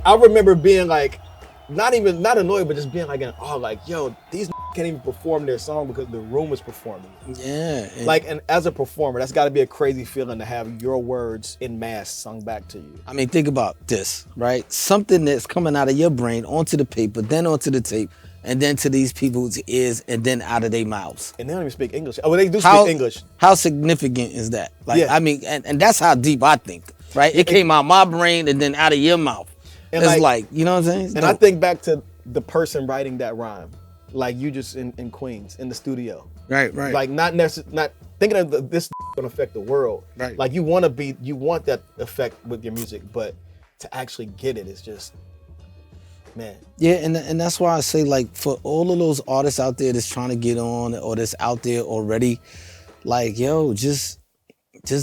I remember being like, not annoyed, but just being like, yo, these can't even perform their song because the room is performing. Yeah. And as a performer, that's got to be a crazy feeling to have your words in mass sung back to you. I mean, think about this, right? Something that's coming out of your brain onto the paper, then onto the tape, and then to these people's ears, and then out of their mouths. And they don't even speak English. Oh, well, they do speak English. How significant is that? Like, yeah. I mean, and that's how deep I think, right? It came out of my brain and then out of your mouth. And it's like, you know what I'm saying? And I think back to the person writing that rhyme, like you just in Queens, in the studio. Right. Like not thinking of this gonna affect the world. Right. Like you want that effect with your music, but to actually get it is just, man. Yeah, and that's why I say, like, for all of those artists out there that's trying to get on or that's out there already, like, yo, just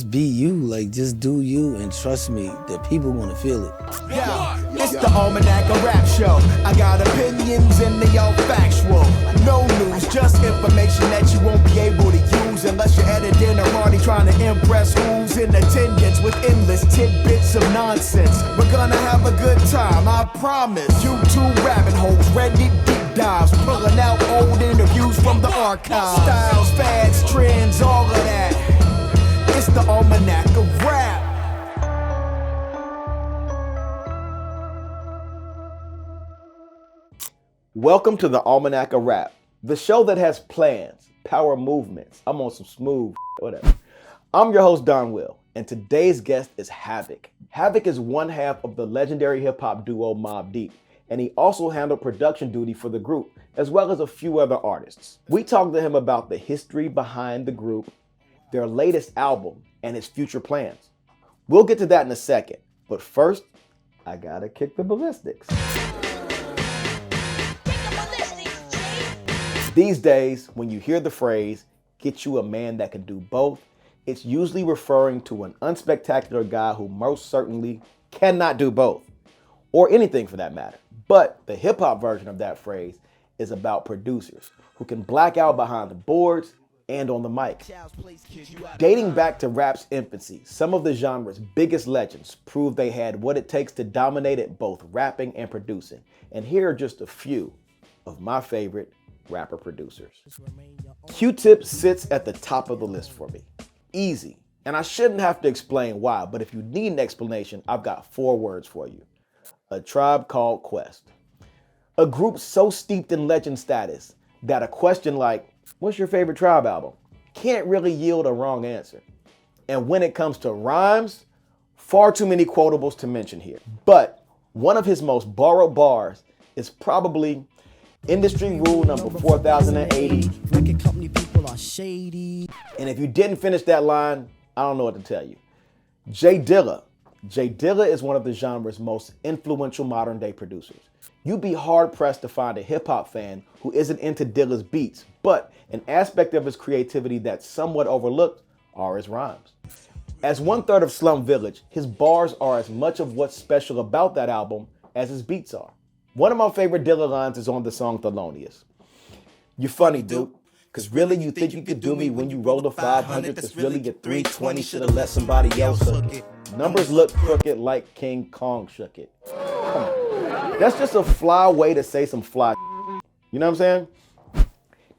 be you, like, just do you, and trust me, that people gonna feel it. Yeah, it's the Almanac of Rap show. I got opinions and they all factual. No news, just information that you won't be able to use unless you're at a dinner party trying to impress who's in attendance with endless tidbits of nonsense. We're gonna have a good time, I promise. YouTube rabbit holes, Reddit deep dives, pulling out old interviews from the archives. Styles, fads, trends, all of that. It's the Almanac of Rap. Welcome to the Almanac of Rap, the show that has plans, power movements. I'm on some smooth whatever. I'm your host, Donwill, and today's guest is Havoc. Havoc is one half of the legendary hip-hop duo Mobb Deep, and he also handled production duty for the group, as well as a few other artists. We talked to him about the history behind the group, their latest album, and his future plans. We'll get to that in a second, but first, I gotta kick the ballistics. These days, when you hear the phrase, get you a man that can do both, it's usually referring to an unspectacular guy who most certainly cannot do both, or anything for that matter. But the hip-hop version of that phrase is about producers who can black out behind the boards and on the mic. Dating back to rap's infancy, some of the genre's biggest legends proved they had what it takes to dominate at both rapping and producing. And here are just a few of my favorite rapper producers. Q-Tip sits at the top of the list for me. Easy. And I shouldn't have to explain why, but if you need an explanation, I've got 4 words for you. A Tribe Called Quest. A group so steeped in legend status that a question like, what's your favorite Tribe album? Can't really yield a wrong answer. And when it comes to rhymes, far too many quotables to mention here. But one of his most borrowed bars is probably industry rule number 4080. Record company people are shady. And if you didn't finish that line, I don't know what to tell you. J Dilla. J Dilla is one of the genre's most influential modern day producers. You'd be hard pressed to find a hip hop fan who isn't into Dilla's beats, but an aspect of his creativity that's somewhat overlooked are his rhymes. As 1/3 of Slum Village, his bars are as much of what's special about that album as his beats are. One of my favorite Dilla lines is on the song Thelonious. You funny, dude. Cause really you think you could do me when you roll the 500, that's really your 320, should've let somebody else hook it. Numbers look crooked like King Kong shook it. Come on. That's just a fly way to say some fly. You know what I'm saying?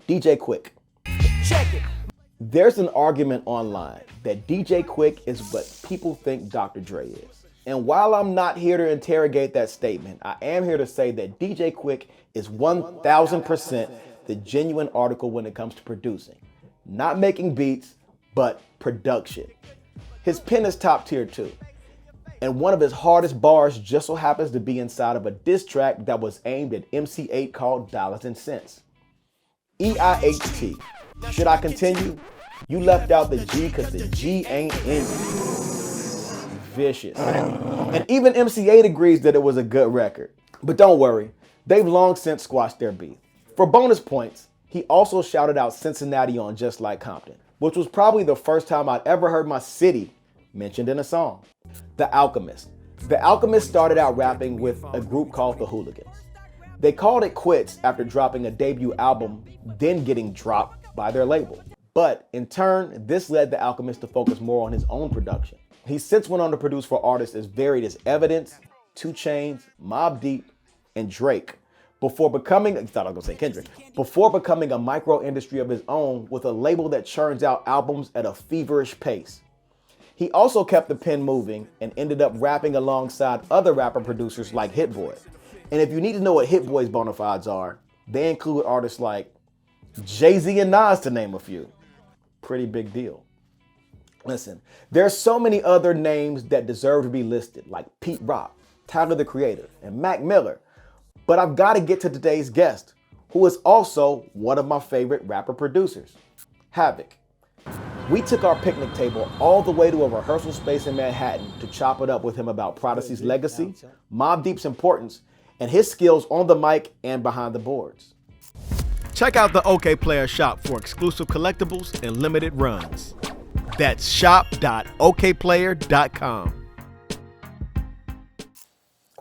DJ Quick. Check it. There's an argument online that DJ Quick is what people think Dr. Dre is. And while I'm not here to interrogate that statement, I am here to say that DJ Quick is 1000% the genuine article when it comes to producing. Not making beats, but production. His pen is top tier too. And one of his hardest bars just so happens to be inside of a diss track that was aimed at MC8 called Dollars and Cents. EIHT. Should I continue? You left out the G cause the G ain't in you. Vicious. And even MC8 agrees that it was a good record. But don't worry, they've long since squashed their beef. For bonus points, he also shouted out Cincinnati on Just Like Compton, which was probably the first time I'd ever heard my city mentioned in a song. The Alchemist. The Alchemist started out rapping with a group called the Hooligans. They called it quits after dropping a debut album, then getting dropped by their label. But in turn, this led the Alchemist to focus more on his own production. He since went on to produce for artists as varied as Evidence, 2 Chainz, Mobb Deep, and Drake. Before becoming, you thought I was gonna say Kendrick, before becoming a micro industry of his own with a label that churns out albums at a feverish pace. He also kept the pen moving and ended up rapping alongside other rapper producers like Hit Boy. And if you need to know what Hit Boy's bona fides are, they include artists like Jay-Z and Nas, to name a few. Pretty big deal. Listen, there's so many other names that deserve to be listed, like Pete Rock, Tyler the Creator, and Mac Miller. But I've got to get to today's guest, who is also one of my favorite rapper producers, Havoc. We took our picnic table all the way to a rehearsal space in Manhattan to chop it up with him about Prodigy's legacy, Mobb Deep's importance, and his skills on the mic and behind the boards. Check out the Okayplayer shop for exclusive collectibles and limited runs. That's shop.okayplayer.com.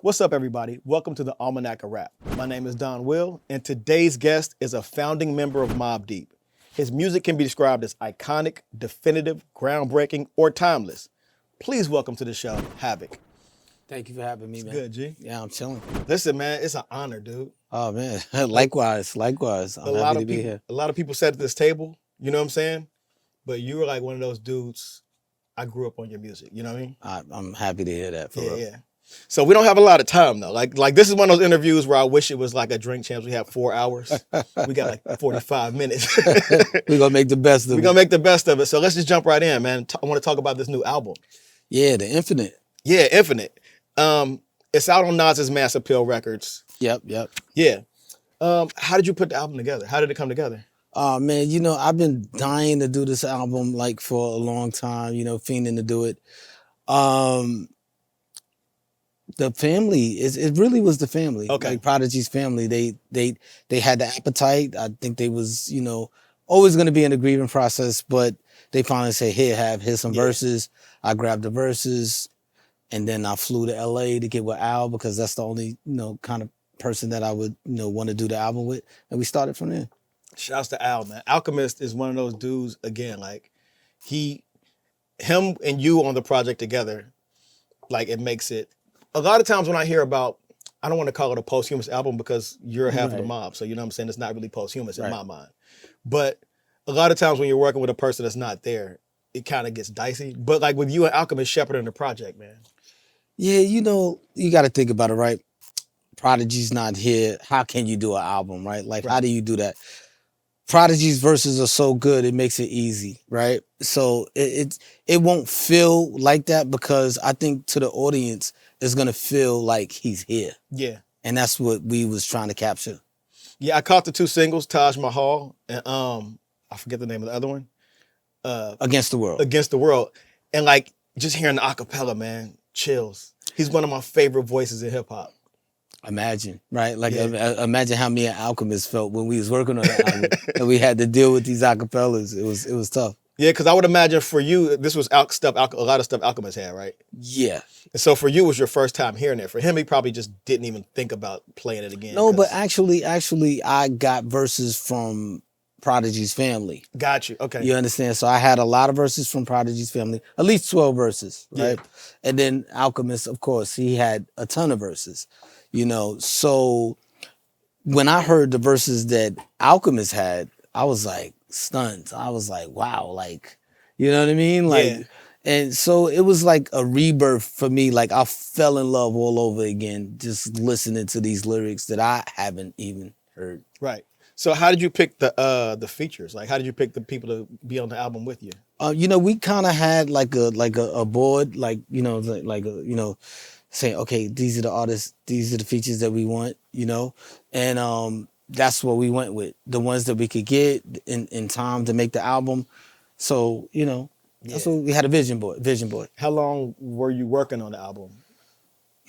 What's up, everybody? Welcome to the Almanac of Rap. My name is Donwill, and today's guest is a founding member of Mobb Deep. His music can be described as iconic, definitive, groundbreaking, or timeless. Please welcome to the show, Havoc. Thank you for having me, man. Good, G. Yeah, I'm chilling. Listen, man, it's an honor, dude. Oh, man. Likewise. I'm happy to be here. A lot of people sat at this table, you know what I'm saying? But you were like one of those dudes, I grew up on your music, you know what I mean? I'm happy to hear that, for real. Yeah. So we don't have a lot of time, though. Like this is one of those interviews where I wish it was like a Drink Champs. We have 4 hours. We got like 45 minutes. We're going to make the best of it. We're going to make the best of it. So let's just jump right in, man. I want to talk about this new album. Yeah, The Infinite. Yeah, Infinite. It's out on Nas's Mass Appeal Records. Yep. Yeah. How did you put the album together? How did it come together? Oh, man, I've been dying to do this album like for a long time, fiending to do it. The family, it really was the family. Okay. Like Prodigy's family, they had the appetite. I think they was, always going to be in the grieving process, but they finally said, here's some verses. I grabbed the verses, and then I flew to LA to get with Al because that's the only, kind of person that I would, want to do the album with. And we started from there. Shouts to Al, man. Alchemist is one of those dudes, again, like him and you on the project together, like it makes it. A lot of times when I hear about, I don't want to call it a posthumous album because you're half of the mob. So you know what I'm saying? It's not really posthumous in my mind. But a lot of times when you're working with a person that's not there, it kind of gets dicey. But like with you and Alchemist shepherding the project, man. Yeah, you got to think about it, right? Prodigy's not here. How can you do an album, right? Like, how do you do that? Prodigy's verses are so good, it makes it easy, right? So it won't feel like that because I think to the audience, it's gonna feel like he's here. Yeah. And that's what we was trying to capture. Yeah, I caught the 2 singles, Taj Mahal, and I forget the name of the other one. Against the World. Against the World. And like just hearing the acapella, man, chills. He's one of my favorite voices in hip hop. Imagine, right? Like imagine how me and Alchemist felt when we was working on that album and we had to deal with these acapellas. It was tough. Yeah, because I would imagine for you, this was a lot of stuff Alchemist had, right? Yeah. And so for you, it was your first time hearing it. For him, he probably just didn't even think about playing it again. No, but actually, I got verses from Prodigy's family. Got you. Okay. You understand? So I had a lot of verses from Prodigy's family, at least 12 verses, right? Yeah. And then Alchemist, of course, he had a ton of verses, So when I heard the verses that Alchemist had, I was like stunned. I was like, wow, like, you know what I mean? Like, and so it was like a rebirth for me. Like I fell in love all over again, just listening to these lyrics that I haven't even heard. Right. So how did you pick the features? Like, how did you pick the people to be on the album with you? We kind of had like a board, saying, okay, these are the artists, these are the features that we want, and that's what we went with, the ones that we could get in time to make the album. So, that's what we had a vision board. How long were you working on the album?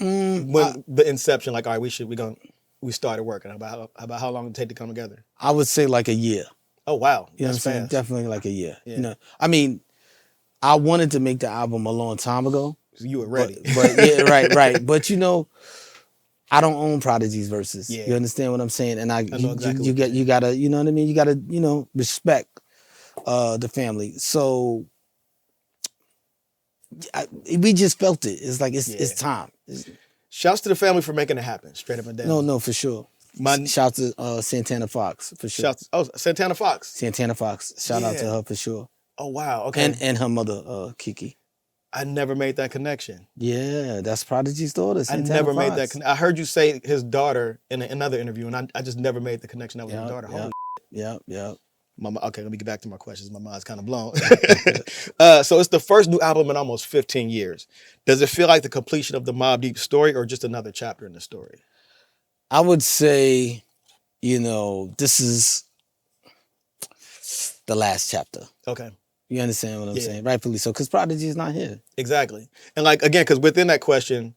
When the inception, like, all right, we started working. About how long did it take to come together? I would say like a year. Oh, wow. You know what I'm saying? Definitely like a year. Yeah. I wanted to make the album a long time ago. So you were ready. But yeah, right. But I don't own Prodigy's verses. Yeah. You understand what I'm saying? And you gotta, you know what I mean? You gotta, respect the family. So we just felt it. It's like it's time. Shouts to the family for making it happen. Straight up and down. No, for sure. My Shout to Santana Fox for sure. shouts. Oh, Santana Fox. Santana Fox. Shout out to Yeah. her for sure. Oh wow. Okay. And her mother, Kiki. I never made that connection. Yeah, that's Prodigy's daughter. Santana I never Fox. made that. I heard you say his daughter in another interview, and I just never made the connection that was his daughter. Holy Yep. okay, let me get back to my questions. My mind's kind of blown. So it's the first new album in almost 15 years. Does it feel like the completion of the Mobb Deep story or just another chapter in the story? I would say, this is the last chapter. Okay. You understand what I'm saying? Rightfully so, because Prodigy is not here. Exactly. And like, again, because within that question,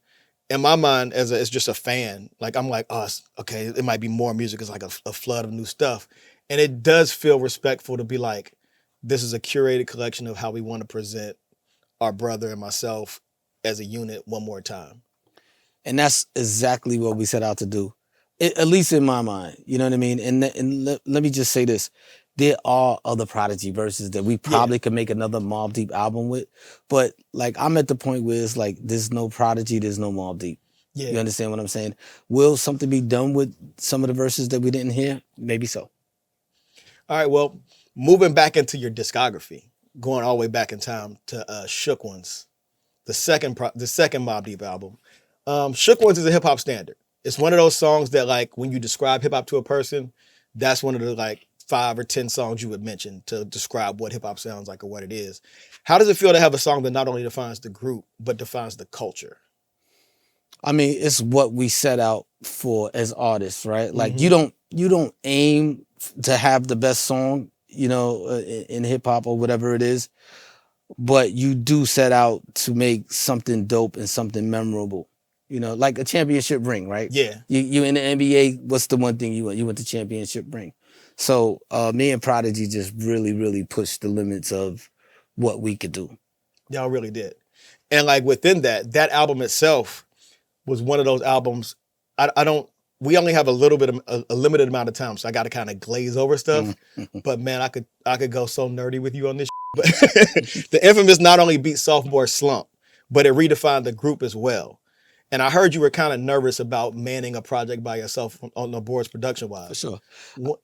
in my mind, as just a fan, like I'm like, oh, okay, it might be more music. It's like a flood of new stuff. And it does feel respectful to be like, this is a curated collection of how we want to present our brother and myself as a unit one more time. And that's exactly what we set out to do, at least in my mind. You know what I mean? And let me just say this. There are other Prodigy verses that we probably could make another Mobb Deep album with. But like, I'm at the point where it's like, there's no Prodigy, there's no Mobb Deep. Yeah. You understand what I'm saying? Will something be done with some of the verses that we didn't hear? Maybe so. All right, well, moving back into your discography, going all the way back in time to Shook Ones, the second Mobb Deep album. Shook Ones is a hip hop standard. It's one of those songs that, like, when you describe hip hop to a person, that's one of the like 5 or 10 songs you would mention to describe what hip hop sounds like or what it is. How does it feel to have a song that not only defines the group but defines the culture? I mean, it's what we set out for as artists, right? Like you don't aim to have the best song, in hip hop or whatever it is, but you do set out to make something dope and something memorable. Like a championship ring, right? Yeah. You in the NBA, what's the one thing you want? You want the championship ring. So me and Prodigy just really, really pushed the limits of what we could do. Y'all really did. And like within that album itself was one of those albums, we only have a limited amount of time, so I got to kind of glaze over stuff. But man, I could go so nerdy with you on this. But the infamous Not Only beat Sophomore Slump, but it redefined the group as well. And I heard you were kind of nervous about manning a project by yourself on the boards production-wise. For sure.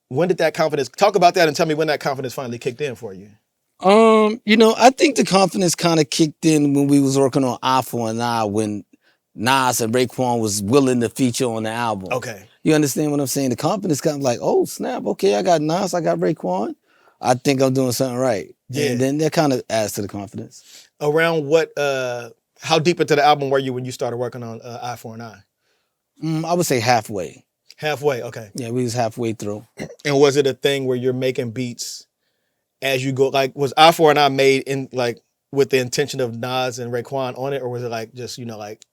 When did that confidence, talk about that and tell me when that confidence finally kicked in for you. I think the confidence kind of kicked in when we was working on Eye for an Eye, when Nas and Raekwon was willing to feature on the album. Okay. You understand what I'm saying? The confidence kind of like, oh, snap, okay, I got Nas, I got Raekwon. I think I'm doing something right. Yeah. And then that kind of adds to the confidence. Around what, how deep into the album were you when you started working on Eye for an Eye? I would say halfway. Halfway, okay. Yeah, we was halfway through. And was it a thing where you're making beats as you go? Like, was Eye for an Eye made in like with the intention of Nas and Raekwon on it, or was it like just like?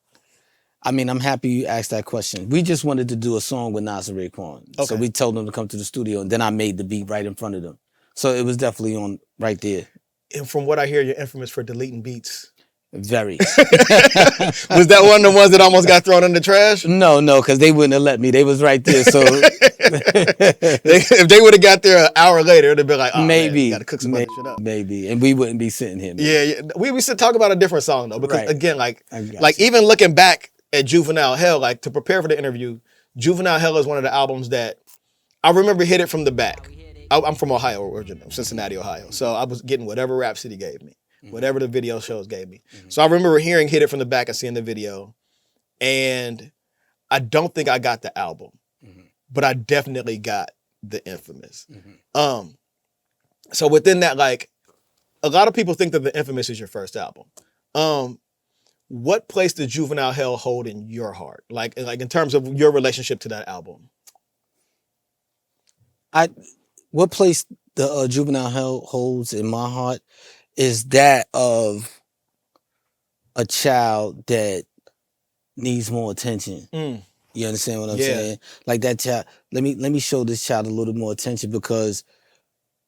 I mean, I'm happy you asked that question. We just wanted to do a song with Nas and Raekwon. Okay. So we told them to come to the studio, and then I made the beat right in front of them. So it was definitely on right there. And from what I hear, you're infamous for deleting beats. Very. Was that one of the ones that almost got thrown in the trash? No, because they wouldn't have let me. They was right there. So if they would have got there an hour later, it'd be like, oh, maybe man, you gotta cook some other shit up. Maybe, and we wouldn't be sitting here. Yeah. We should talk about a different song though, because again, like you. Even looking back at Juvenile Hell, like to prepare for the interview, Juvenile Hell is one of the albums that I remember hit it from the back. I'm from Ohio originally, Cincinnati, Ohio. So I was getting whatever Rap City gave me. Whatever the video shows gave me. So I remember hearing Hit It From the Back and seeing the video. And I don't think I got the album. But I definitely got the Infamous. So within that, like, a lot of people think that the Infamous is your first album. What place did Juvenile Hell hold in your heart? Like in terms of your relationship to that album? What place the Juvenile Hell holds in my heart is that of a child that needs more attention. You understand what I'm saying? Like that child, let me show this child a little more attention because,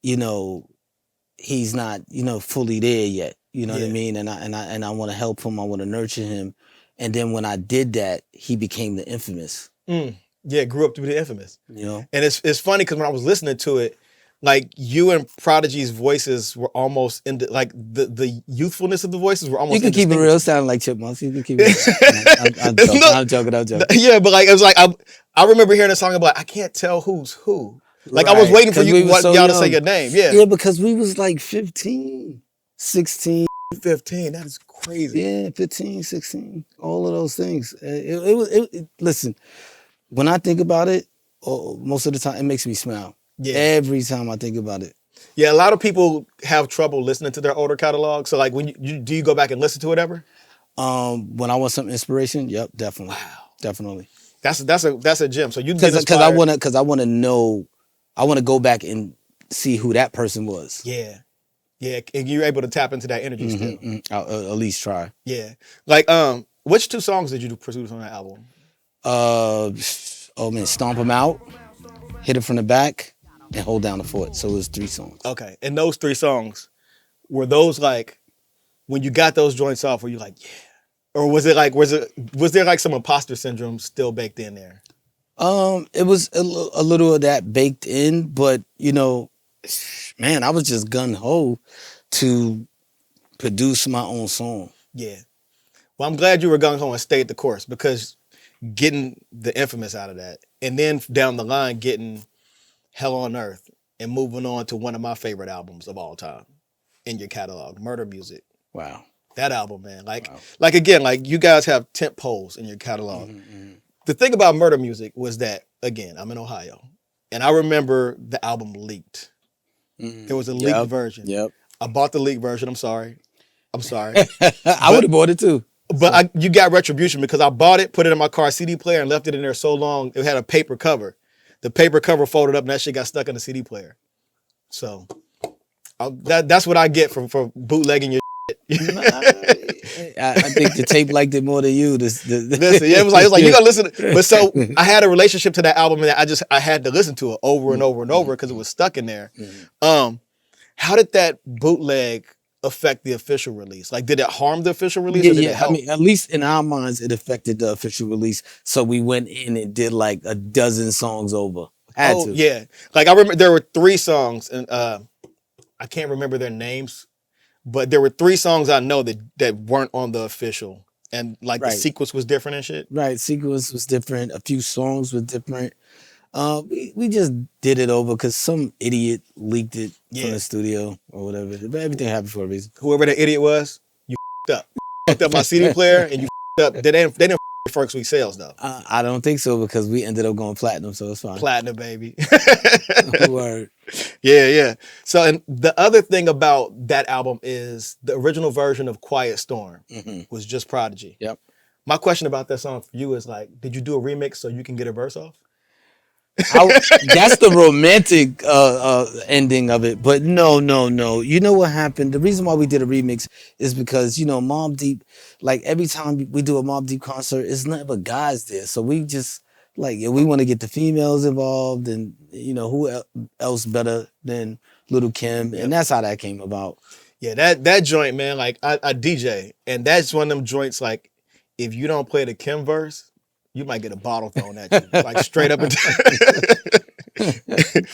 he's not, fully there yet. You know what I mean? And I want to help him. I want to nurture him. And then when I did that, he became the Infamous. Yeah, grew up to be the Infamous. And it's funny because when I was listening to it, like you and Prodigy's voices were almost in like the youthfulness of the voices were almost. You can keep it real, sounding like chipmunks. You can keep it. I'm joking. Yeah, but like it was like I remember hearing a song about I can't tell who's who. Like I was waiting for y'all to say your name. Yeah, because we was like 15, 16. 15. That is crazy. Yeah, 15, 16. All of those things. Listen, when I think about it, most of the time it makes me smile. Yeah. Every time I think about it. Yeah, a lot of people have trouble listening to their older catalog. So like when do you go back and listen to it ever? When I want some inspiration, yep, definitely. Wow. Definitely. That's a gem. So you because I wanna know, I wanna go back and see who that person was. Yeah. Yeah, and you're able to tap into that energy still. I'll at least try. Yeah. Like, which 2 songs did you produce on that album? Stomp 'Em Out, Hit It From the Back, and Hold Down the Fort. So it was 3 songs. Okay. And those 3 songs, were those like, when you got those joints off, were you like, yeah? Or was there like some imposter syndrome still baked in there? It was a little of that baked in, but man, I was just gung-ho to produce my own song. Yeah. Well, I'm glad you were gung-ho and stayed the course, because getting the Infamous out of that, and then down the line getting Hell on Earth and moving on to one of my favorite albums of all time in your catalog, Murda Muzik. Wow. That album, man. Like again, like you guys have tent poles in your catalog. Mm-hmm. The thing about Murda Muzik was that, again, I'm in Ohio, and I remember the album leaked. There was a leaked version. Yep. I bought the leaked version. I'm sorry. I would have bought it too. But you got retribution, because I bought it, put it in my car CD player, and left it in there so long. It had a paper cover. The paper cover folded up, and that shit got stuck in the CD player. So that's what I get for bootlegging your shit. I think the tape liked it more than you. Listen, yeah, it was like you gotta listen. But so I had a relationship to that album, and I had to listen to it over and over and over because it was stuck in there. How did that bootleg affect the official release? Like, did it harm the official release? Or did it help? I mean, at least in our minds, it affected the official release. So we went in and did like a dozen songs over. Had to. Yeah. Like I remember there were 3 songs, and I can't remember their names, but there were 3 songs I know that weren't on the official, and like the sequence was different and shit. Right, sequence was different. A few songs were different. We just did it over because some idiot leaked it from the studio or whatever. But everything happened for a reason. Whoever the idiot was, you up. You fucked up my CD player, and you up. They didn't first week sales though. I don't think so, because we ended up going platinum, so it's fine. Platinum, baby. Word. Yeah. So, and the other thing about that album is the original version of Quiet Storm was just Prodigy. Yep. My question about that song for you is like, did you do a remix so you can get a verse off? That's the romantic ending of it, but no. You know what happened? The reason why we did a remix is because Mobb Deep. Like every time we do a Mobb Deep concert, it's nothing but guys there, so we just we want to get the females involved, and who else better than Little Kim, and that's how that came about. Yeah, that joint, man. Like I DJ, and that's one of them joints. Like if you don't play the Kim verse, you might get a bottle thrown at you, like straight up.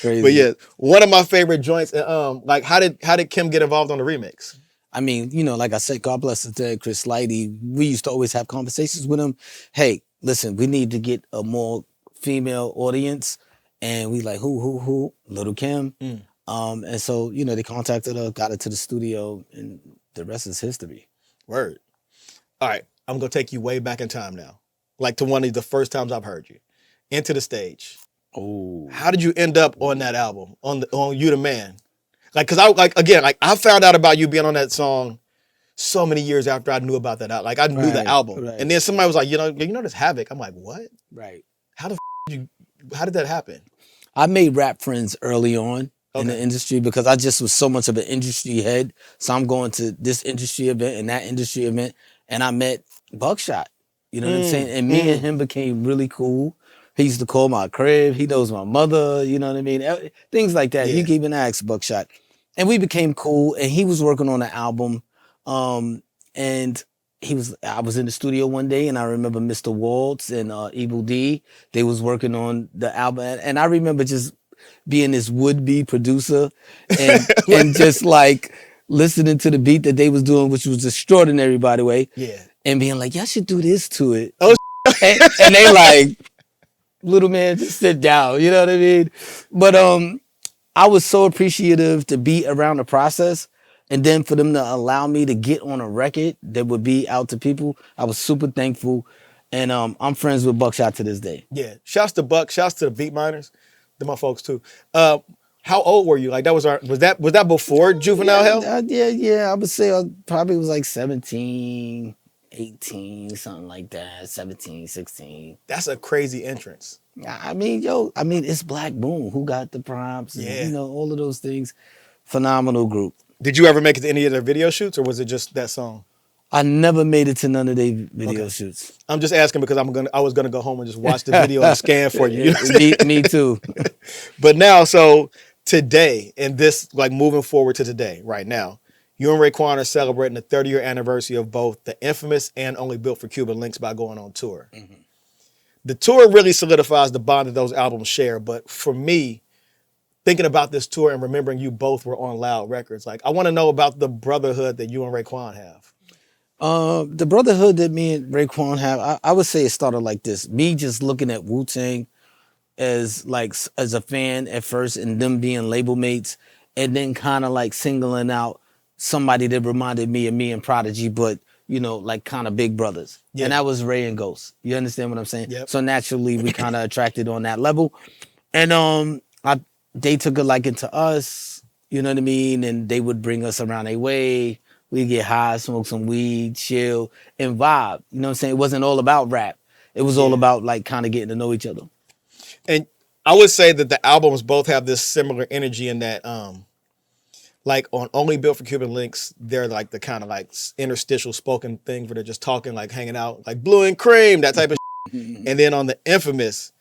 Crazy. But yeah, one of my favorite joints. Like, how did Kim get involved on the remix? I mean, like I said, God bless his dead, Chris Lighty. We used to always have conversations with him. Hey, listen, we need to get a more female audience, and we like who Little Kim. And so they contacted her, got her to the studio, and the rest is history. Word. All right, I'm gonna take you way back in time now. Like to one of the first times I've heard you. Into the Stage. Oh. How did you end up on that album? On You the Man? Like, cause I found out about you being on that song so many years after I knew about that album. Like I knew the album. Right. And then somebody was like, you know this Havoc. I'm like, what? Right. How did that happen? I made rap friends early on in the industry because I just was so much of an industry head. So I'm going to this industry event and that industry event, and I met Buckshot. You know what I'm saying? And me and him became really cool. He used to call my crib. He knows my mother. You know what I mean? Things like that. Yeah. You can even ask Buckshot. And we became cool. And he was working on an album. And I was in the studio one day, and I remember Mr. Waltz and Evil D. They was working on the album. And I remember just being this would-be producer and just like listening to the beat that they was doing, which was extraordinary, by the way. Yeah. And being like, y'all should do this to it. Oh, and they like, little man, just sit down. You know what I mean? But I was so appreciative to be around the process. And then for them to allow me to get on a record that would be out to people, I was super thankful. And I'm friends with Buckshot to this day. Yeah. Shouts to Buck. Shouts to the Beat Miners. They're my folks too. How old were you? Like was that before Juvenile Hell? Yeah. I would say I probably was like 17, 18, something like that. 17, 16. That's a crazy entrance. I mean, it's Black Moon. Who got the prompts? And, Yeah. all of those things. Phenomenal group. Did you ever make it to any of their video shoots, or was it just that song? I never made it to none of their video shoots. I'm just asking because I was gonna go home and just watch the video and scan for you. You know what I'm saying? Me too. But now, so today, and this like moving forward to today, right now, you and Raekwon are celebrating the 30-year anniversary of both the infamous and Only Built for Cuban Links by going on tour. Mm-hmm. The tour really solidifies the bond that those albums share. But for me, thinking about this tour and remembering you both were on Loud Records, like I want to know about the brotherhood that you and Raekwon have. The brotherhood that me and Raekwon have, I would say it started like this. Me just looking at Wu-Tang as a fan at first and them being label mates, and then kind of like singling out somebody that reminded me of me and Prodigy, but like kind of big brothers. Yeah. And that was Ray and Ghost. You understand what I'm saying? Yep. So naturally we kind of attracted on that level. And they took a liking to us, you know what I mean? And they would bring us around their way. We'd get high, smoke some weed, chill, and vibe. You know what I'm saying? It wasn't all about rap. It was all about like kind of getting to know each other. And I would say that the albums both have this similar energy in that, like on Only Built for Cuban Links, they're like the kind of like interstitial spoken thing where they're just talking, like hanging out, like Blue and Cream, that type of shit. And then on the Infamous,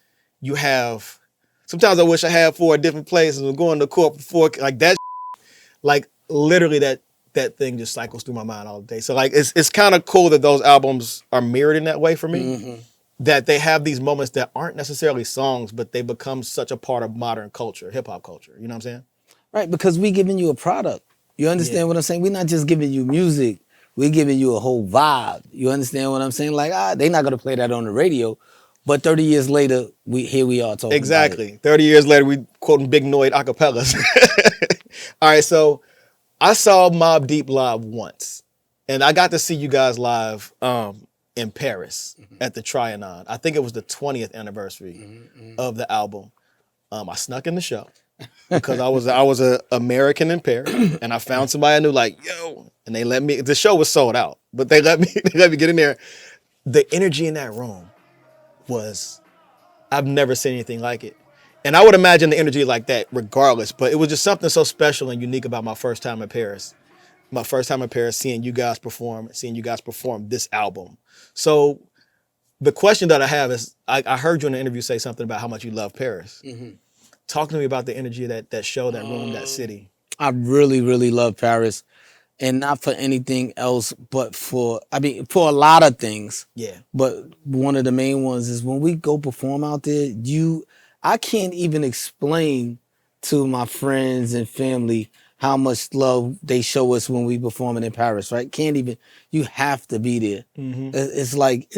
you have, sometimes I wish I had 4 different places and going to court before, like that shit, like literally that thing just cycles through my mind all day. So like, it's kind of cool that those albums are mirrored in that way for me. Mm-hmm. That they have these moments that aren't necessarily songs, but they become such a part of modern culture, hip hop culture. You know what I'm saying? Right, because we giving you a product. You understand what I'm saying? We're not just giving you music. We're giving you a whole vibe. You understand what I'm saying? Like, they're not going to play that on the radio. But 30 years later, here we are talking exactly. about it. 30 years later, we quoting Big Noid acapellas. All right, so I saw Mobb Deep live once. And I got to see you guys live in Paris at the Trianon. I think it was the 20th anniversary of the album. I snuck in the show. Because I was an American in Paris, and I found somebody I knew, like, yo, and they let me. The show was sold out, but they let me get in there. The energy in that room was, I've never seen anything like it, and I would imagine the energy like that regardless. But it was just something so special and unique about my first time in Paris. My first time in Paris, seeing you guys perform this album. So the question that I have is, I heard you in the interview say something about how much you love Paris. Mm-hmm. Talk to me about the energy of that show, that room, that city. I really, really love Paris. And not for anything else, but for a lot of things. Yeah. But one of the main ones is when we go perform out there, I can't even explain to my friends and family how much love they show us when we performing in Paris, right? You have to be there. Mm-hmm. It's like,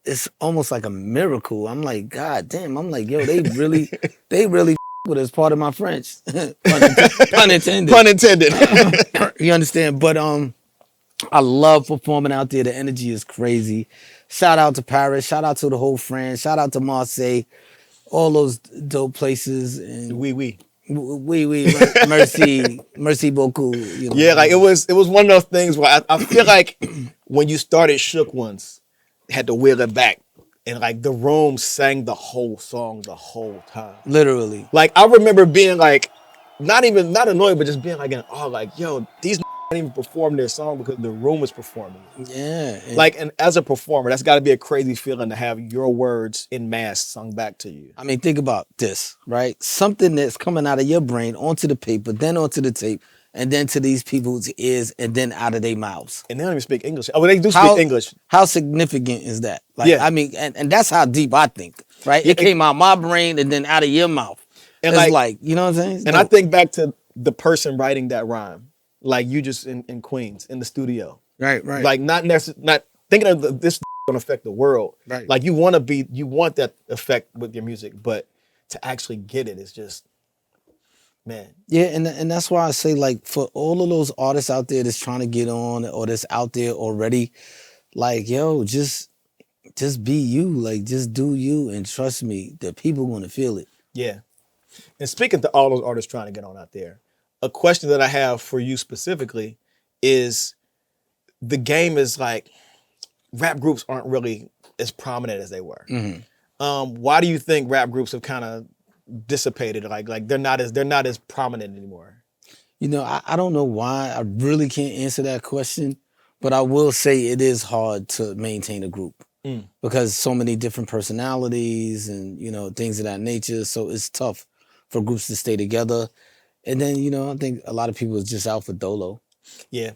it's almost like a miracle. I'm like, God damn. I'm like, yo, they really with us. Part of my French. Pun intended. Pun intended. You understand? But I love performing out there. The energy is crazy. Shout out to Paris. Shout out to the whole France. Shout out to Marseille. All those dope places. And Oui. Merci beaucoup. You know? Yeah, like it was one of those things where I feel like when you started Shook Ones, had to wheel it back, and like the room sang the whole song the whole time. Literally. Like I remember being like, not annoyed, but just being like, like, yo, these can't even perform their song because the room is performing. Yeah. Like, and as a performer, that's got to be a crazy feeling to have your words in mass sung back to you. I mean, think about this, right? Something that's coming out of your brain onto the paper, then onto the tape, and then to these people's ears, and then out of their mouths. And they don't even speak English. Oh, they do speak English. How significant is that? Like, yeah. I mean, and that's how deep I think, right? It came out of my brain and then out of your mouth. And it's like, you know what I'm saying? And I think back to the person writing that rhyme, like you just in Queens in the studio, right. like not thinking of this gonna affect the world. Right. Like you want that effect with your music, but to actually get it is just, man. Yeah, and that's why I say, like, for all of those artists out there that's trying to get on or that's out there already, like, yo, just be you. Like, just do you, and trust me, the people gonna feel it. Yeah. And speaking to all those artists trying to get on out there, a question that I have for you specifically is, the game is like, rap groups aren't really as prominent as they were. Why do you think rap groups have kind of dissipated? Like they're not as prominent anymore? You know, I don't know why. I really can't answer that question, but I will say it is hard to maintain a group because so many different personalities and, you know, things of that nature. So it's tough for groups to stay together. And then, you know, I think a lot of people is just out for dolo. Yeah.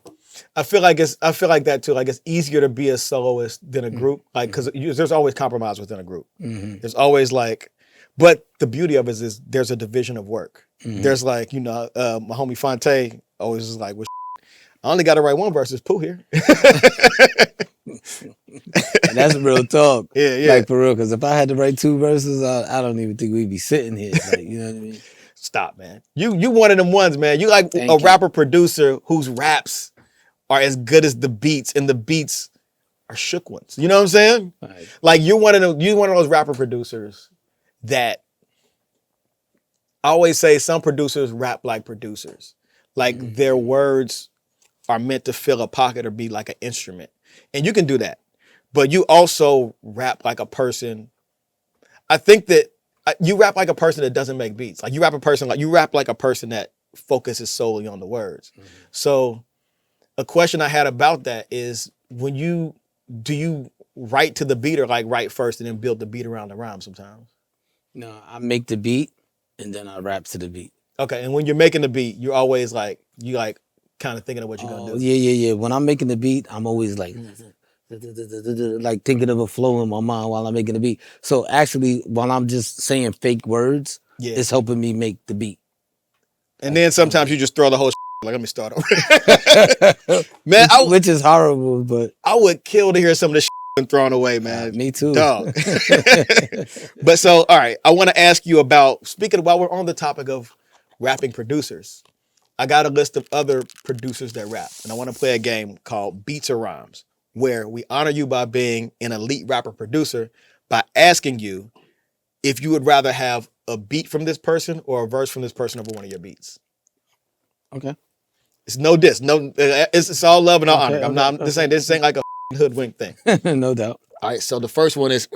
I feel like that too. Like it's easier to be a soloist than a group, like because there's always compromise within a group. There's always like, but the beauty of it is there's a division of work. There's like, you know, my homie Fonte always is like, well, I only got to write one verse. It's Pooh here. That's real talk. Yeah. Like for real, because if I had to write 2 verses, I don't even think we'd be sitting here. Like, you know what I mean? Stop, man. You one of them ones, man. You like a rapper producer whose raps are as good as the beats, and the beats are shook ones. You know what I'm saying? Right. Like you're one of those rapper producers that I always say some producers rap like producers. Like their words are meant to fill a pocket or be like an instrument. And you can do that. But you also rap like a person. I think that you rap like a person that doesn't make beats. Like you rap like a person that focuses solely on the words. So a question I had about that is, do you write to the beat or like write first and then build the beat around the rhyme sometimes? No, I make the beat and then I rap to the beat. Okay, and when you're making the beat, you're always like, kind of thinking of what you're gonna do. Yeah. When I'm making the beat, I'm always like thinking of a flow in my mind while I'm making the beat. So actually, while I'm just saying fake words, it's helping me make the beat. And then sometimes you just throw the whole like, let me start over. Man, which is horrible, but I would kill to hear some of this been thrown away, man. Me too. Dog. But so, all right, I want to ask you about, while we're on the topic of rapping producers, I got a list of other producers that rap, and I want to play a game called Beats or Rhymes, where we honor you by being an elite rapper producer by asking you if you would rather have a beat from this person or a verse from this person over one of your beats. Okay. It's no diss. No, it's all love and all honor. This ain't like a hoodwink thing. No doubt. All right, so the first one is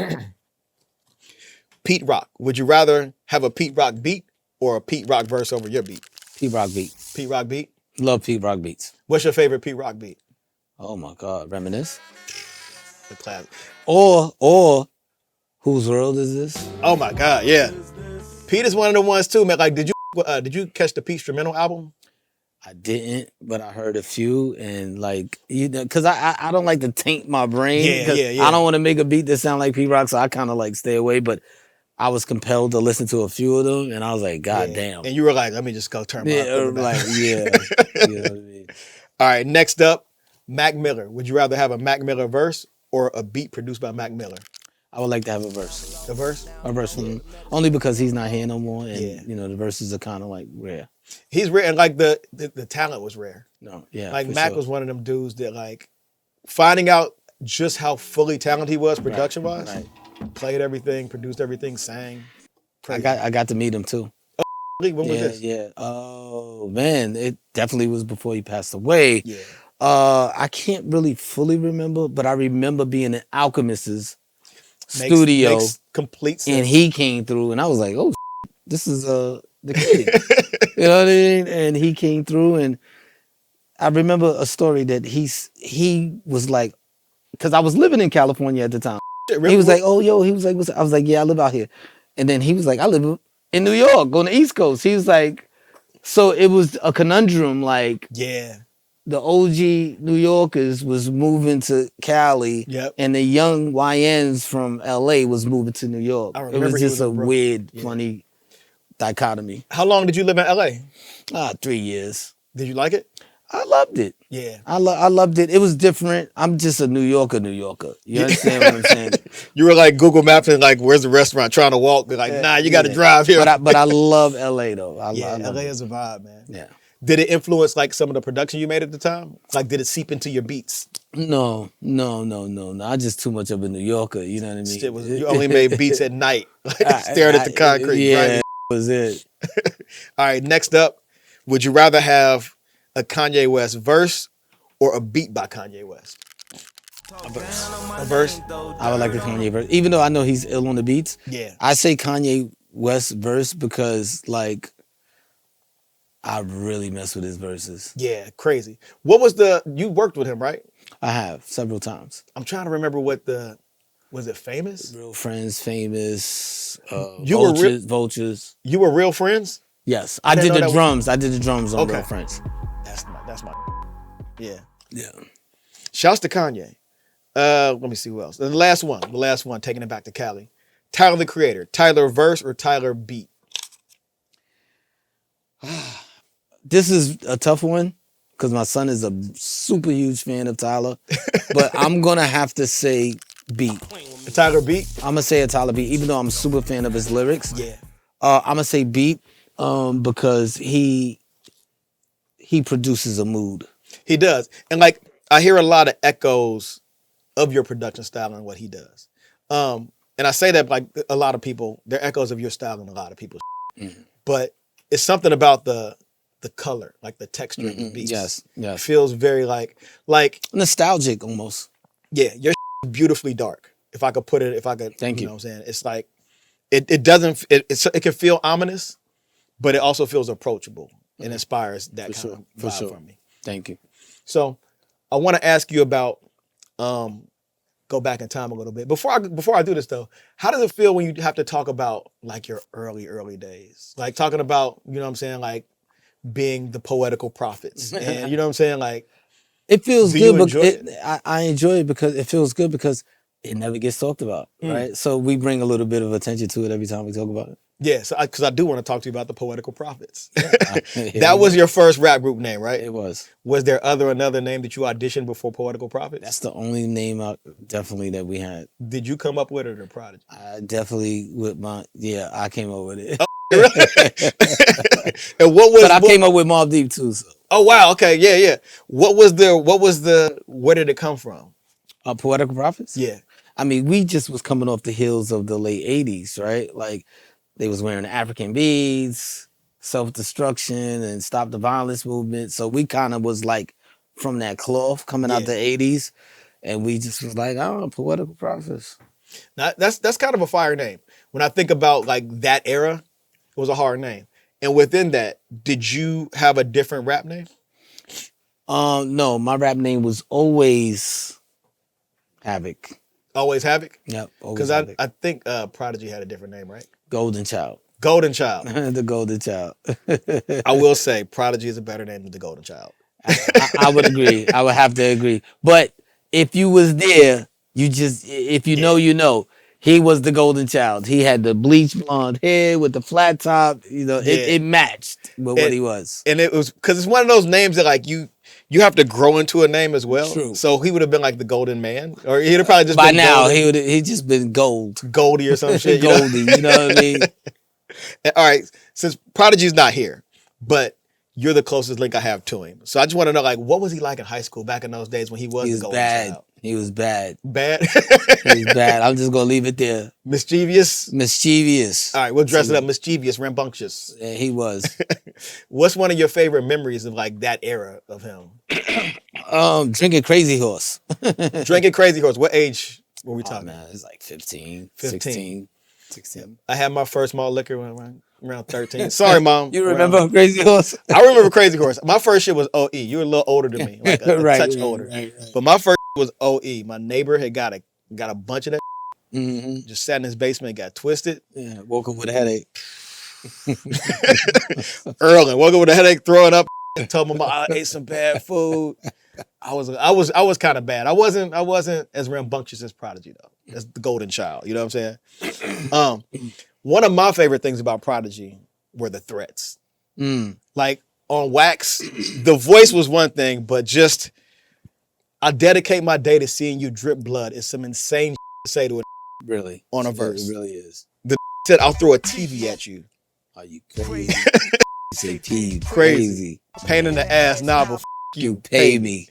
Pete Rock. Would you rather have a Pete Rock beat or a Pete Rock verse over your beat? Pete Rock beat. Pete Rock beat? Love Pete Rock beats. What's your favorite Pete Rock beat? Oh my God, Reminisce. The classic. Or Whose World Is This? Oh my God, yeah. Pete is one of the ones too, man. Like, did you catch the Pete Instrumental album? I didn't, but I heard a few, and like, you know, because I don't like to taint my brain. Yeah. I don't want to make a beat that sound like Pete Rock, so I kind of like stay away. But I was compelled to listen to a few of them, and I was like, God damn. And you were like, let me just go turn my You know what I mean? All right, next up, Mac Miller. Would you rather have a Mac Miller verse or a beat produced by Mac Miller? I would like to have a verse. A verse? A verse from only because he's not here no more, and you know the verses are kind of like rare. He's rare, and like the talent was rare. No, yeah. Like Mac was one of them dudes that like finding out just how fully talented he was production wise. Right. Played everything, produced everything, sang. Crazy. I got to meet him too. When was this? Yeah. Oh man, it definitely was before he passed away. Yeah. I can't really fully remember, but I remember being in Alchemist's studio. Makes complete sense. And he came through, and I was like, "Oh, this is the kid." You know what I mean? And he came through, and I remember a story that he was like, because I was living in California at the time. He was like, "Oh, yo," he was like, "What's up?" I was like, "Yeah, I live out here," and then he was like, "I live in New York, on the East Coast." He was like, so it was a conundrum, like, yeah. The OG New Yorkers was moving to Cali, and the young YNs from LA was moving to New York. It was just a weird, funny dichotomy. How long did you live in LA? 3 years. Did you like it? I loved it. Yeah. I loved it. It was different. I'm just a New Yorker. You understand what I'm saying? You were like Google Maps and like, where's the restaurant? Trying to walk. They're like, nah, you got to drive here. But I love LA though. I love LA it. is a vibe, man. Yeah. Did it influence like some of the production you made at the time? Like, did it seep into your beats? No. I'm just too much of a New Yorker. You know what I mean? You only made beats at night, like staring at the concrete. Yeah, right? that was it. All right, next up, would you rather have a Kanye West verse or a beat by Kanye West? A verse? I would like the Kanye verse, even though I know he's ill on the beats. Yeah. I say Kanye West verse because like I really mess with his verses. Yeah, crazy. You worked with him, right? I have several times. I'm trying to remember was it Famous? Real Friends, Famous, Vultures. You were Real Friends? Yes, I did the drums. I did the drums on Okay. Real Friends. That's my yeah. Yeah. Shouts to Kanye. Let me see who else. And the last one, taking it back to Cali. Tyler the Creator. Tyler verse or Tyler beat? This is a tough one because my son is a super huge fan of Tyler, but I'm gonna have to say beat. A Tyler beat? I'm gonna say a Tyler beat, even though I'm a super fan of his lyrics. Yeah. I'm gonna say beat because he produces a mood. He does. And like I hear a lot of echoes of your production style and what he does. And I say that like a lot of people, they're echoes of your style and a lot of people's but it's something about the color, like the texture of the beats. Yes. It feels very like nostalgic almost. Yeah, your beautifully dark. If I could Thank you. know what I'm saying? It's like it can feel ominous, but it also feels approachable and inspires that kind of vibe from me. Thank you. So I want to ask you about go back in time a little bit. Before I do this though, how does it feel when you have to talk about like your early days? Like talking about, you know what I'm saying, like being the poetical prophets. And you know what I'm saying? Like it feels do good, you enjoy it? I enjoy it because it feels good because it never gets talked about, right? So we bring a little bit of attention to it every time we talk about it. Yeah, so because I do want to talk to you about the Poetical Prophets. That was your first rap group name, right? It was. Was there another name that you auditioned before Poetical Prophets? That's the only name definitely that we had. Did you come up with it or Prodigy? I definitely I came up with it. And I came up with Mobb Deep too. So. Oh wow, okay, yeah. Where did it come from? Poetical Prophets? Yeah. I mean, we just was coming off the heels of the late 80s, right? Like they was wearing African beads, self-destruction and stop the violence movement. So we kind of was like from that cloth coming out the 80s. And we just was like, Poetical Prophets. Now, that's kind of a fire name. When I think about like that era, it was a hard name. And within that, did you have a different rap name? No, my rap name was always Havoc. Always Havoc? Yep. Because I think Prodigy had a different name, right? Golden Child. Golden Child. The Golden Child. I will say Prodigy is a better name than the Golden Child. I would agree. I would have to agree. But if you was there, if you know, you know. He was the Golden Child. He had the bleach blonde hair with the flat top. You know, it matched with what he was. And it was because it's one of those names that like you have to grow into a name as well. True. So he would have been like the Golden Man, or he'd have probably just by been now golden. he just been Goldie or some shit. Goldie, you know what I mean? All right, since Prodigy's not here, but you're the closest link I have to him. So I just want to know, like, what was he like in high school back in those days when he was the Golden Child? He was bad. Bad? He was bad. I'm just going to leave it there. Mischievous? Mischievous. All right, we'll dress it up. Mischievous, rambunctious. Yeah, he was. What's one of your favorite memories of, like, that era of him? Drinking Crazy Horse. Drinking Crazy Horse. What age were we talking? Man, it's like 15, 16. I had my first malt liquor when around 13. Sorry, Mom. You remember Crazy Horse? I remember Crazy Horse. My first shit was OE. You were a little older than me, like a touch older. Right. But my first was OE. My neighbor had got a bunch of that. Mm-hmm. Just sat in his basement, got twisted. Yeah, woke up with a headache. Early, woke up with a headache, throwing up. Told my mom I ate some bad food. I was kind of bad. I wasn't as rambunctious as Prodigy though. As the Golden Child. You know what I'm saying? One of my favorite things about Prodigy were the threats. Like on Wax, the voice was one thing, but just I dedicate my day to seeing you drip blood is some insane to say to a Really. on a verse. It really is. The said I'll throw a TV at you. Are you crazy? You say P, Crazy. Pain in the ass, nah, but you pay me.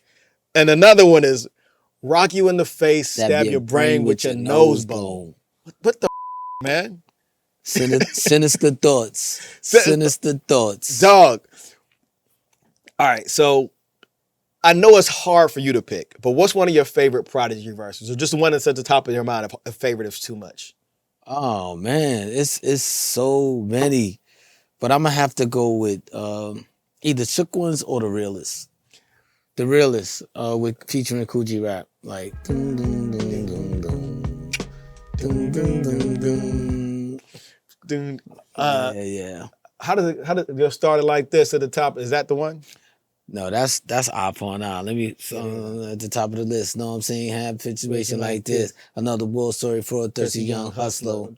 And another one is rock you in the face, stab your brain with your nose bone. What the man? Sinister thoughts. Sinister thoughts. Dog. All right, so I know it's hard for you to pick, but what's one of your favorite Prodigy verses? Or just the one that's at the top of your mind if a favorite is too much? Oh man, it's so many. But I'm gonna have to go with either Shook Ones or The Realists. The Realists with featuring Coogee Rap. Like dun, dun, dun, dun, dun. Dun, dun, dun, dun. Dude, Yeah. How does it start like this at the top? Is that the one? No, that's iPhone now. Let me at the top of the list. Know what I'm saying? Have a situation like this. Another war story for a thirsty young hustler.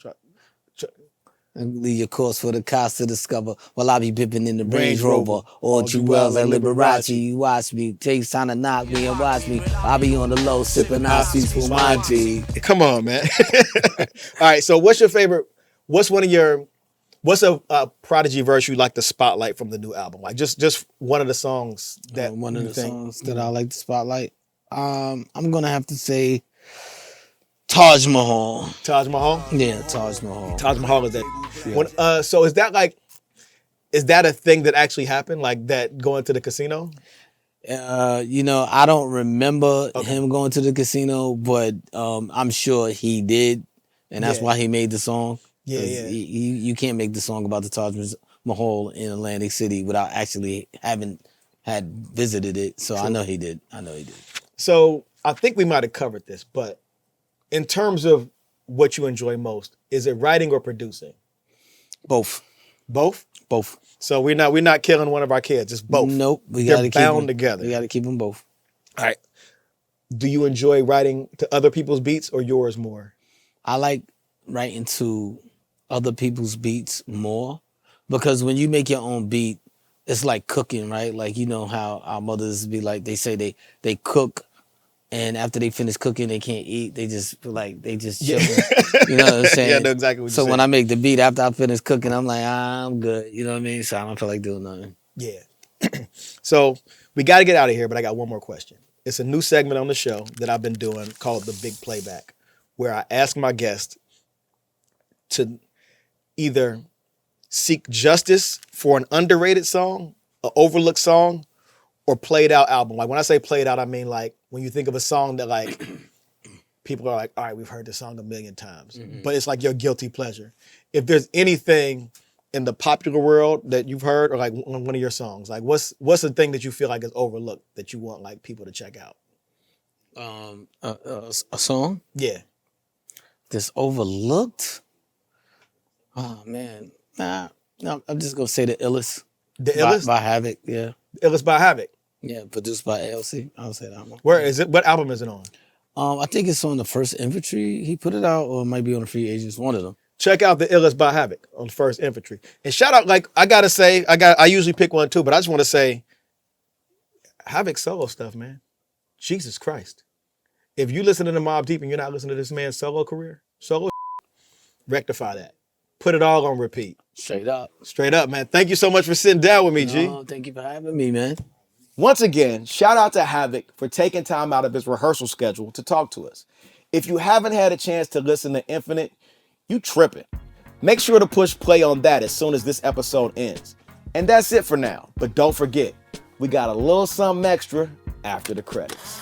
And leave your course for the cops to discover while I be bipping in the Range Rover. All jewels at Liberace. You watch me. Takes time to knock me and watch me. I be on the low sipping Aussies for my G. Come on, man. All right, so what's a Prodigy verse you like to spotlight from the new album? Like just one of the songs that one of the songs that I like to spotlight. I'm gonna have to say Taj Mahal. Taj Mahal? Yeah, Taj Mahal. Taj Mahal is that. Yeah. So is that a thing that actually happened? Like that going to the casino? I don't remember him going to the casino, but I'm sure he did, and that's why he made the song. Yeah. You can't make the song about the Taj Mahal in Atlantic City without actually having had visited it. So true. I know he did. So I think we might have covered this, but in terms of what you enjoy most, is it writing or producing? Both. Both? Both. So we're not killing one of our kids. It's both. Nope. We got to keep bound together. We got to keep them both. All right. Do you enjoy writing to other people's beats or yours more? I like writing to other people's beats more because when you make your own beat, it's like cooking, right? Like, you know how our mothers be like, they say they cook and after they finish cooking, they can't eat. They just feel like they just chill. You know what I'm saying? Yeah, I know exactly what you're saying. So when I make the beat, after I finish cooking, I'm like, I'm good. You know what I mean? So I don't feel like doing nothing. Yeah. So we got to get out of here, but I got one more question. It's a new segment on the show that I've been doing called the Big Playback, where I ask my guests to either seek justice for an underrated song, an overlooked song, or played out album. Like when I say played out, I mean like when you think of a song that like people are like, all right, we've heard this song a million times, but it's like your guilty pleasure. If there's anything in the popular world that you've heard or like one of your songs, like what's the thing that you feel like is overlooked that you want like people to check out? A song? Yeah. That's overlooked? Oh man. Nah, no, I'm just gonna say The Illest. The Illest? By Havoc, yeah. The Illest by Havoc. Yeah, produced by ALC. I'll say that one. Where is it? What album is it on? I think it's on the First Infantry. He put it out, or it might be on the Free Agents. One of them. Check out The Illest by Havoc on First Infantry. And shout out, like I gotta say, I usually pick one too, but I just want to say, Havoc solo stuff, man. Jesus Christ. If you listen to the Mobb Deep and you're not listening to this man's solo career, rectify that. Put it all on repeat. Straight up. Straight up, man. Thank you so much for sitting down with me, G. Oh, thank you for having me, man. Once again, shout out to Havoc for taking time out of his rehearsal schedule to talk to us. If you haven't had a chance to listen to Infinite, you tripping. Make sure to push play on that as soon as this episode ends. And that's it for now. But don't forget, we got a little something extra after the credits.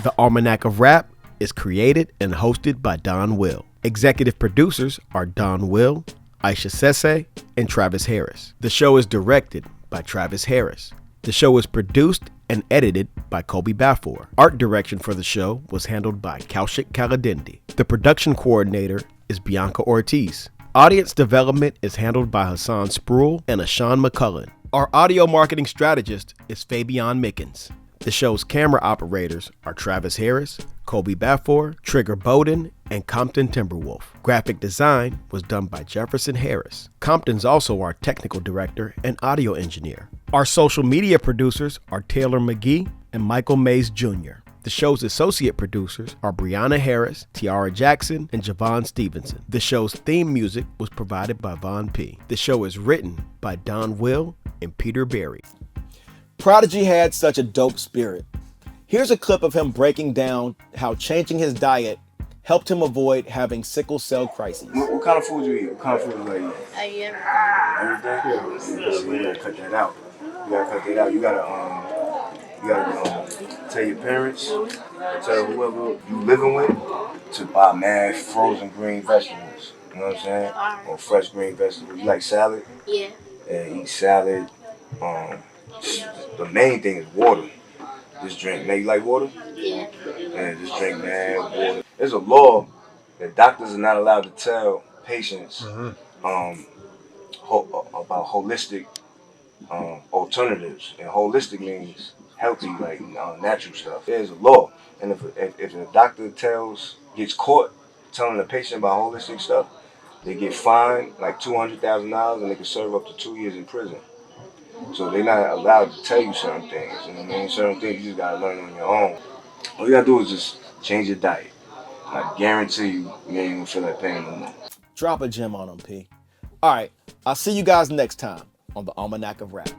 The Almanac of Rap is created and hosted by Donwill. Executive producers are Donwill, Aisha Sese, and Travis Harris. The show is directed by Travis Harris. The show is produced and edited by Kobe Bafor. Art direction for the show was handled by Kaushik Kaladindi. The production coordinator is Bianca Ortiz. Audience development is handled by Hassan Spruill and Ashawn McCullen. Our audio marketing strategist is Fabian Mickens. The show's camera operators are Travis Harris, Kobe Bafor, Trigger Bowden, and Compton Timberwolf. Graphic design was done by Jefferson Harris. Compton's also our technical director and audio engineer. Our social media producers are Taylor McGee and Michael Mays Jr. The show's associate producers are Brianna Harris, Tiara Jackson, and Javon Stevenson. The show's theme music was provided by Von P. The show is written by Donwill and Peter Berry. Prodigy had such a dope spirit. Here's a clip of him breaking down how changing his diet helped him avoid having sickle cell crises. What kind of food you eat? What kind of food you like? I eat Everything? Yeah. So you gotta cut that out. You gotta tell your parents, tell whoever you living with to buy mad frozen green vegetables. You know what I'm saying? Or fresh green vegetables. You like salad? Yeah. Yeah, eat salad. The main thing is water. Just drink. Now you like water? Yeah. Yeah, just drink mad water. There's a law that doctors are not allowed to tell patients about holistic alternatives. And holistic means healthy, like natural stuff. There's a law, and if the doctor gets caught telling the patient about holistic stuff, they get fined like $200,000 and they can serve up to 2 years in prison. So they're not allowed to tell you certain things. You know what I mean? Certain things you just gotta learn on your own. All you gotta do is just change your diet. I guarantee you ain't gonna feel that pain no more. Drop a gem on him, P. All right, I'll see you guys next time on the Almanac of Rap.